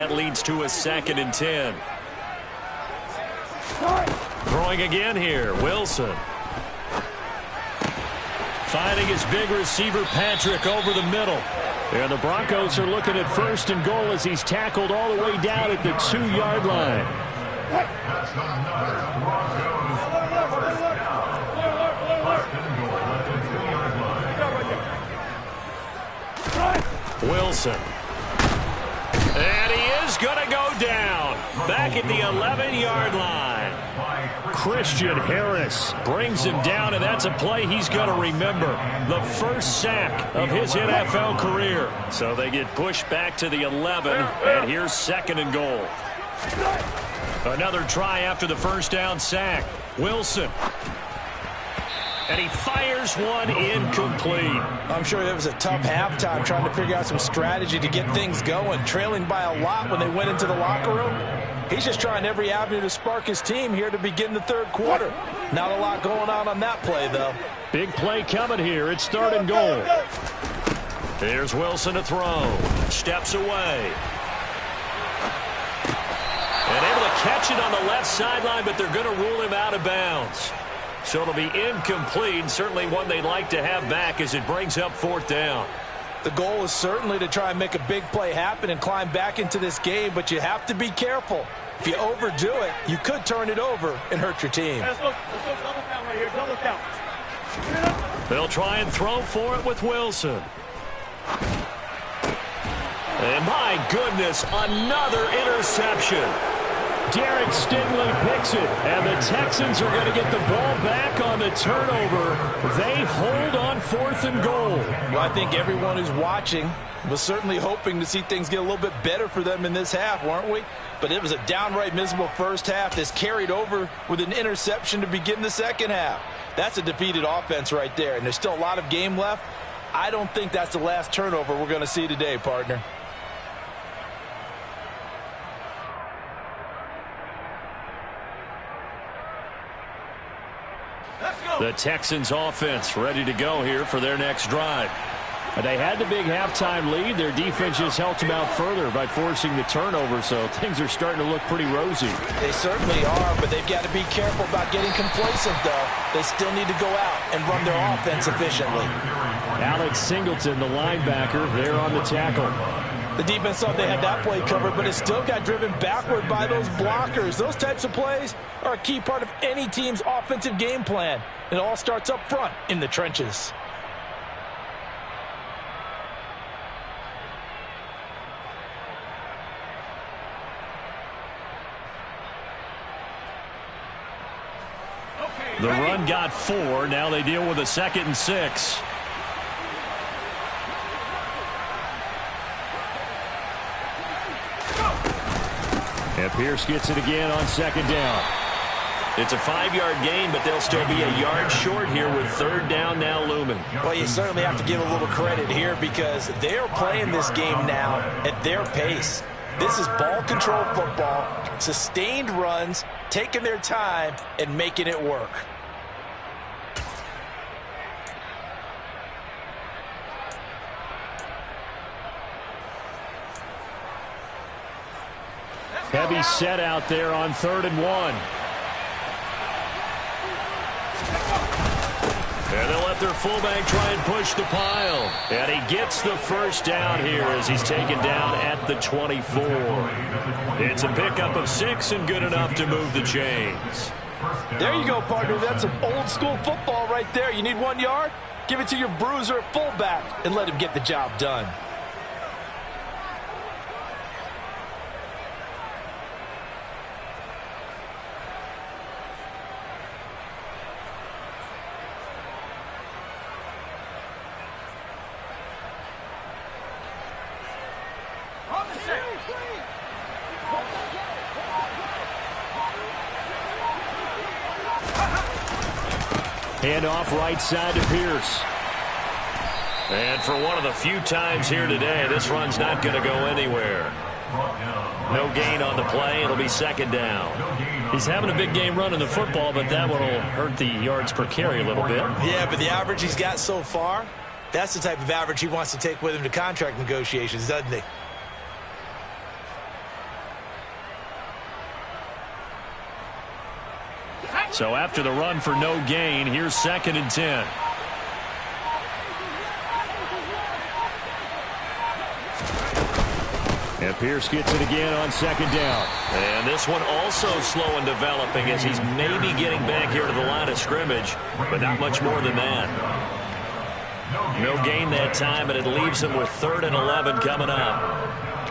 That leads to a 2nd and 10. Throwing again here, Wilson. Finding his big receiver, Patrick, over the middle. And the Broncos are looking at 1st and goal as he's tackled all the way down at the 2-yard line. Wilson. And he is going to go down. Back at the 11-yard line. Christian Harris brings him down, and that's a play he's going to remember. The first sack of his NFL career. So they get pushed back to the 11, and here's 2nd and goal. Another try after the first down sack. Wilson. And he fires one incomplete. I'm sure it was a tough halftime trying to figure out some strategy to get things going. Trailing by a lot when they went into the locker room. He's just trying every avenue to spark his team here to begin the 3rd quarter. Not a lot going on that play, though. Big play coming here. It's 3rd and goal. Here's Wilson to throw. Steps away. And able to catch it on the left sideline, but they're going to rule him out of bounds. So it'll be incomplete, certainly one they'd like to have back as it brings up 4th down. The goal is certainly to try and make a big play happen and climb back into this game, but you have to be careful. If you overdo it, you could turn it over and hurt your team. Let's go double count right here, double count. They'll try and throw for it with Wilson. And my goodness, another interception. Derek Stingley picks it, and the Texans are going to get the ball back on the turnover. They hold on 4th and goal. Well, I think everyone who's watching was certainly hoping to see things get a little bit better for them in this half, weren't we? But it was a downright miserable first half that's carried over with an interception to begin the 2nd half. That's a defeated offense right there, and there's still a lot of game left. I don't think that's the last turnover we're going to see today, partner. The Texans offense ready to go here for their next drive. They had the big halftime lead. Their defense just helped them out further by forcing the turnover, so things are starting to look pretty rosy. They certainly are, but they've got to be careful about getting complacent, though. They still need to go out and run their offense efficiently. Alex Singleton, the linebacker, there on the tackle. The defense thought they had that play covered, but it still got driven backward by those blockers. Those types of plays are a key part of any team's offensive game plan. It all starts up front in the trenches. The run got 4. Now they deal with a 2nd and 6. And Pierce gets it again on 2nd down. It's a 5-yard gain, but they'll still be a yard short here with 3rd down now looming. Well, you certainly have to give a little credit here because they're playing this game now at their pace. This is ball control football, sustained runs, taking their time and making it work. Heavy set out there on 3rd and 1. And they'll let their fullback try and push the pile. And he gets the first down here as he's taken down at the 24. It's a pickup of 6 and good enough to move the chains. There you go, partner. That's some old school football right there. You need 1 yard? Give it to your bruiser at fullback and let him get the job done. Hand off right side to Pierce. And for one of the few times here today, this run's not going to go anywhere. No gain on the play. It'll be 2nd down. He's having a big game running the football, but that one will hurt the yards per carry a little bit. Yeah, but the average he's got so far, that's the type of average he wants to take with him to contract negotiations, doesn't he? So after the run for no gain, here's 2nd and 10. And Pierce gets it again on 2nd down. And this one also slow in developing as he's maybe getting back here to the line of scrimmage, but not much more than that. No gain that time, and it leaves him with 3rd and 11 coming up.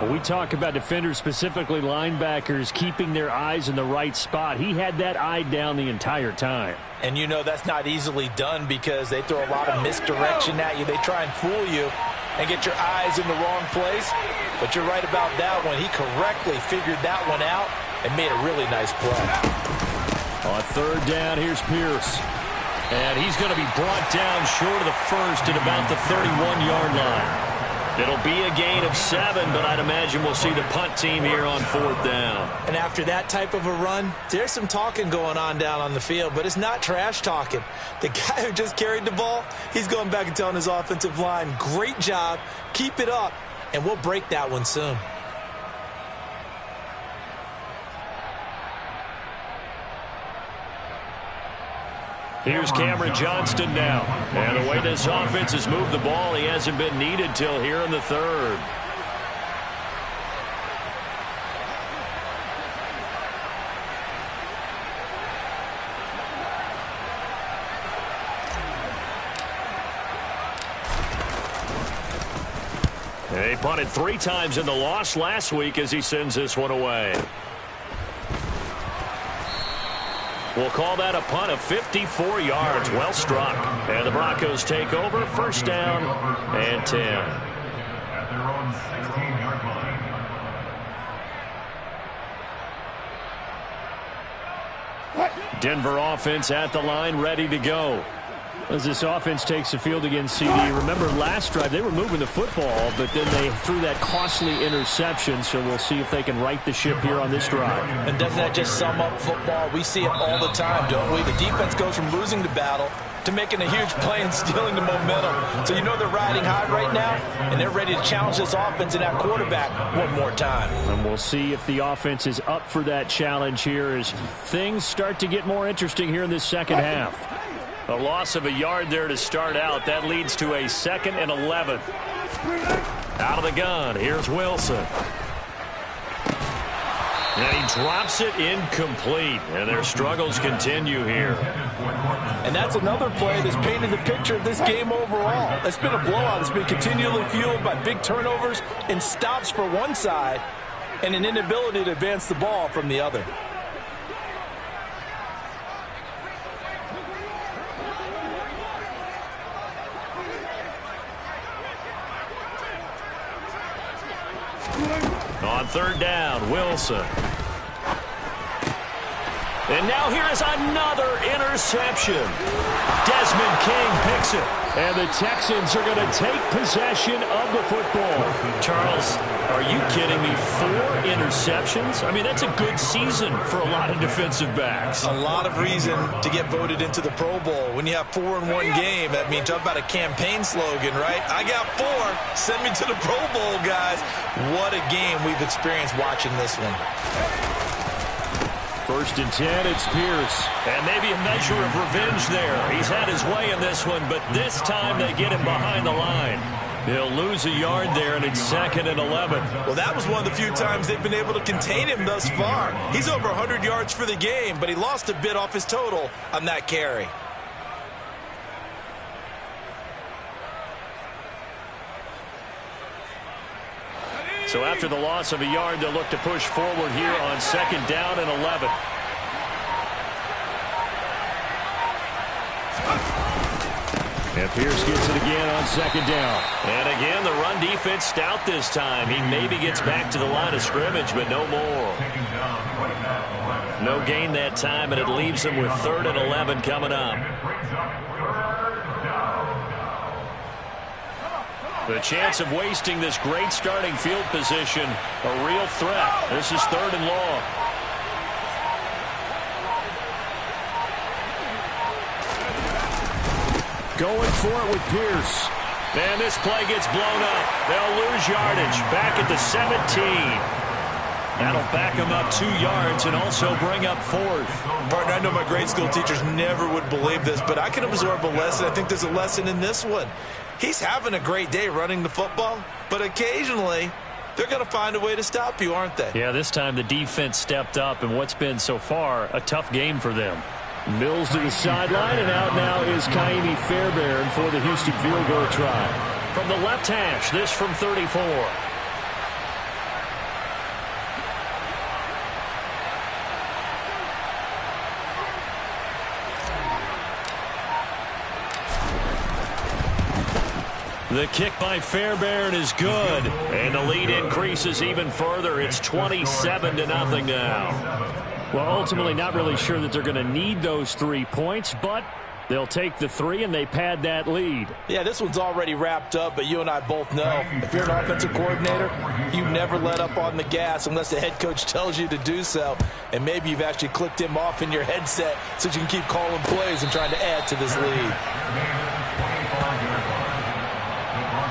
Well, we talk about defenders, specifically linebackers, keeping their eyes in the right spot. He had that eye down the entire time. And you know that's not easily done because they throw a lot of misdirection at you. They try and fool you and get your eyes in the wrong place. But you're right about that one. He correctly figured that one out and made a really nice play. On 3rd down, here's Pierce. And he's going to be brought down short of the first at about the 31-yard line. It'll be a gain of 7, but I'd imagine we'll see the punt team here on 4th down. And after that type of a run, there's some talking going on down on the field, but it's not trash talking. The guy who just carried the ball, he's going back and telling his offensive line, great job, keep it up, and we'll break that one soon. Here's Cameron Johnston now. And the way this offense has moved the ball, he hasn't been needed till here in the 3rd. They punted 3 times in the loss last week as he sends this one away. We'll call that a punt of 54 yards. Well struck. And the Broncos take over. 1st down and 10. At their own 16-yard line. Denver offense at the line, ready to go. As this offense takes the field against CD, remember last drive they were moving the football, but then they threw that costly interception, so we'll see if they can right the ship here on this drive. And doesn't that just sum up football? We see it all the time, don't we? The defense goes from losing the battle to making a huge play and stealing the momentum. So you know they're riding high right now, and they're ready to challenge this offense and that quarterback one more time. And we'll see if the offense is up for that challenge here as things start to get more interesting here in this second half. A loss of a yard there to start out. That leads to a 2nd and 11. Out of the gun, here's Wilson. And he drops it incomplete. And their struggles continue here. And that's another play that's painted the picture of this game overall. It's been a blowout. It's been continually fueled by big turnovers and stops for one side and an inability to advance the ball from the other. On 3rd down, Wilson. And now here is another interception. Desmond King picks it. And the Texans are going to take possession of the football. Charles, are you kidding me? 4 interceptions? I mean, that's a good season for a lot of defensive backs. A lot of reason to get voted into the Pro Bowl. When you have 4 in one game, that means talk about a campaign slogan, right? I got 4. Send me to the Pro Bowl, guys. What a game we've experienced watching this one. 1st and 10, it's Pierce. And maybe a measure of revenge there. He's had his way in this one, but this time they get him behind the line. He'll lose a yard there, and it's 2nd and 11. Well, that was one of the few times they've been able to contain him thus far. He's over 100 yards for the game, but he lost a bit off his total on that carry. So after the loss of a yard, they'll look to push forward here on 2nd down and 11. And Pierce gets it again on 2nd down. And again, the run defense stout this time. He maybe gets back to the line of scrimmage, but no more. No gain that time, and it leaves him with 3rd and 11 coming up. The chance of wasting this great starting field position, a real threat. This is 3rd and long. Going for it with Pierce. And this play gets blown up. They'll lose yardage back at the 17. That'll back him up 2 yards and also bring up 4th. Partner, I know my grade school teachers never would believe this, but I can absorb a lesson. I think there's a lesson in this one. He's having a great day running the football, but occasionally they're going to find a way to stop you, aren't they? Yeah, this time the defense stepped up in what's been so far a tough game for them. Mills to the sideline, and out now is Kaimi Fairbairn for the Houston field goal try. From the left hash, this from 34. The kick by Fairbairn is good, and the lead increases even further. It's 27-0 now. Well, ultimately not really sure that they're going to need those 3 points, but they'll take the 3 and they pad that lead. Yeah, this one's already wrapped up, but you and I both know if you're an offensive coordinator, you never let up on the gas unless the head coach tells you to do so. And maybe you've actually clicked him off in your headset so you can keep calling plays and trying to add to this lead.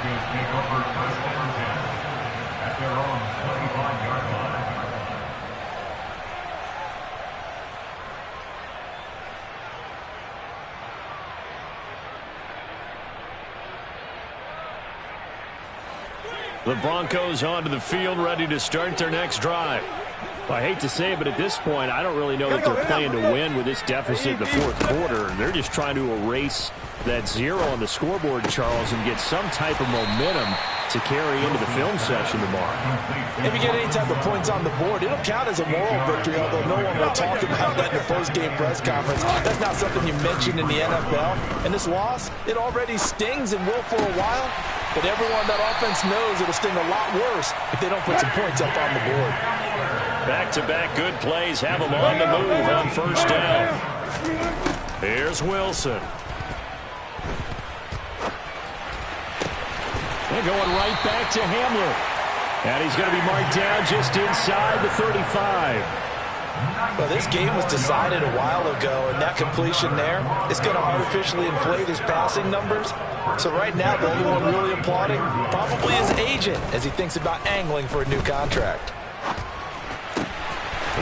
Take over first and 10 at their own 25-yard line. The Broncos onto the field, ready to start their next drive. Well, I hate to say it, but at this point, I don't really know that they're playing to win with this deficit in the fourth quarter. They're just trying to erase that 0 on the scoreboard, Charles, and get some type of momentum to carry into the film session tomorrow. If you get any type of points on the board, it'll count as a moral victory, although no one will talk about that in the post-game press conference. That's not something you mentioned in the NFL. And this loss, it already stings and will for a while, but everyone that offense knows it'll sting a lot worse if they don't put some points up on the board. Back-to-back good plays have them on the move on first down. Here's Wilson. They're going right back to Hamler. And he's going to be marked down just inside the 35. Well, this game was decided a while ago, and that completion there is going to artificially inflate his passing numbers. So right now, the only one really applauding probably his agent as he thinks about angling for a new contract.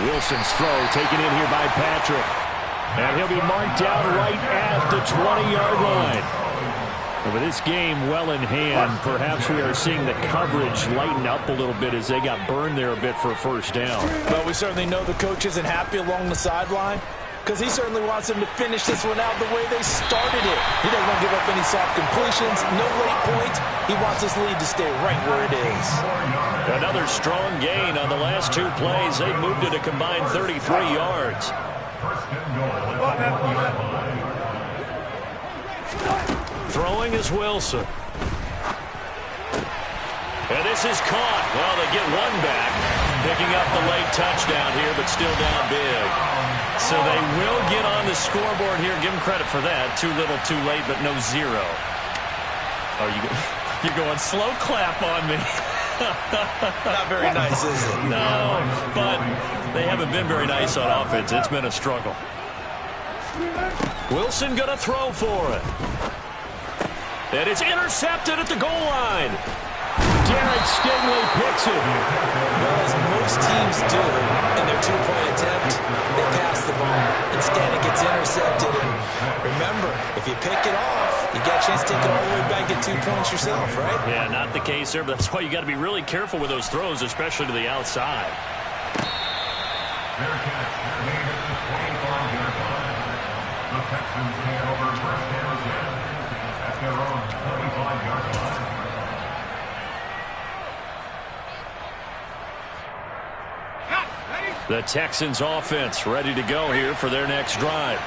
Wilson's throw taken in here by Patrick. And he'll be marked down right at the 20-yard line. And with this game well in hand, perhaps we are seeing the coverage lighten up a little bit as they got burned there a bit for a first down. Well, we certainly know the coach isn't happy along the sideline because he certainly wants them to finish this one out the way they started it. He doesn't want to give up any soft completions, no late points. He wants this lead to stay right where it is. Another strong gain on the last 2 plays. They've moved it a combined 33 yards. First and goal. Throwing is Wilson. And this is caught. Well, they get one back. Picking up the late touchdown here, but still down big. So they will get on the scoreboard here. Give them credit for that. Too little, too late, but no 0. Oh, you're going slow clap on me. Not very nice, is it? No, but they haven't been very nice on offense. It's been a struggle. Wilson going to throw for it. And it's intercepted at the goal line. Derek Stingley picks it. Well, as most teams do in their 2-point attempt, they pass the ball. Instead, it gets intercepted. And remember, if you pick it off, you got a chance to take it all the way back, get 2 points yourself, right? Yeah, not the case there, but that's why you got to be really careful with those throws, especially to the outside. Their catch, their gain at the 25-yard line. The Texans take over first and 10 at their own 25-yard line. The Texans offense ready to go here for their next drive.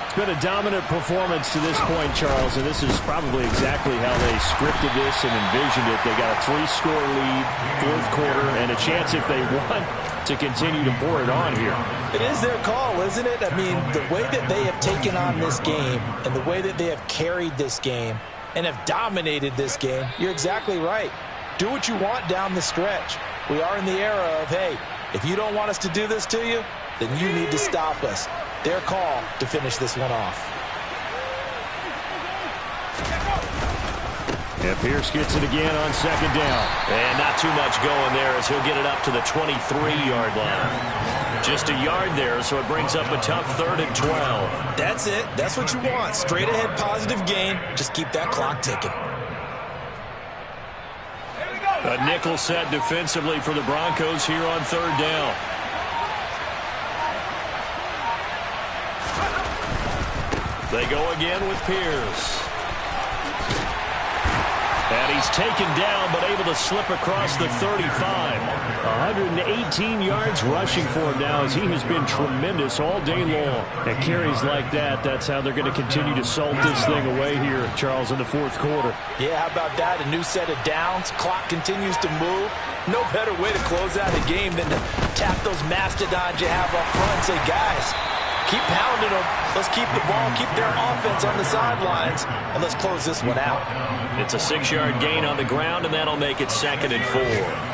It's been a dominant performance to this point, Charles, and this is probably exactly how they scripted this and envisioned it. They got a 3-score lead, fourth quarter, and a chance if they want to continue to pour it on here. It is their call, isn't it? I mean, the way that they have taken on this game and the way that they have carried this game and have dominated this game, you're exactly right. Do what you want down the stretch. We are in the era of, hey, if you don't want us to do this to you, then you need to stop us. Their call to finish this one off. And Pierce gets it again on second down. And not too much going there as he'll get it up to the 23-yard line. Just a yard there, so it brings up a tough 3rd and 12. That's it. That's what you want. Straight ahead positive gain. Just keep that clock ticking. A nickel set defensively for the Broncos here on 3rd down. They go again with Pierce. And he's taken down, but able to slip across the 35. 118 yards rushing for him now as he has been tremendous all day long. And carries like that, that's how they're going to continue to salt this thing away here, Charles, in the 4th quarter. Yeah, how about that? A new set of downs. Clock continues to move. No better way to close out a game than to tap those mastodons you have up front and say, guys, keep pounding them. Let's keep the ball, keep their offense on the sidelines, and let's close this one out. It's a 6-yard gain on the ground, and that'll make it 2nd and 4.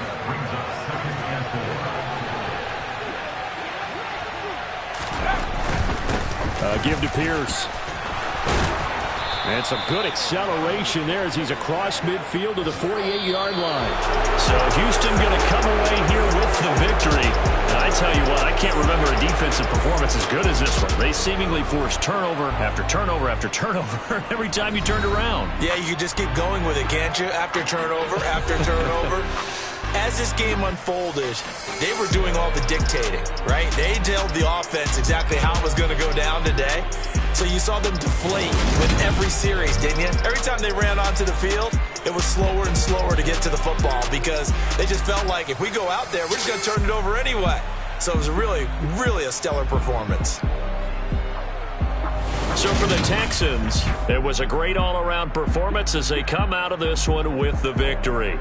Give to Pierce. And some good acceleration there as he's across midfield to the 48-yard line. So Houston going to come away here with the victory. And I tell you what, I can't remember a defensive performance as good as this one. They seemingly forced turnover after turnover after turnover every time you turned around. Yeah, you can just keep going with it, can't you? After turnover, after turnover. As this game unfolded, they were doing all the dictating, right? They told the offense exactly how it was going to go down today. So you saw them deflate with every series, didn't you? Every time they ran onto the field, it was slower and slower to get to the football because they just felt like if we go out there, we're just going to turn it over anyway. So it was really, really a stellar performance. So for the Texans, it was a great all-around performance as they come out of this one with the victory.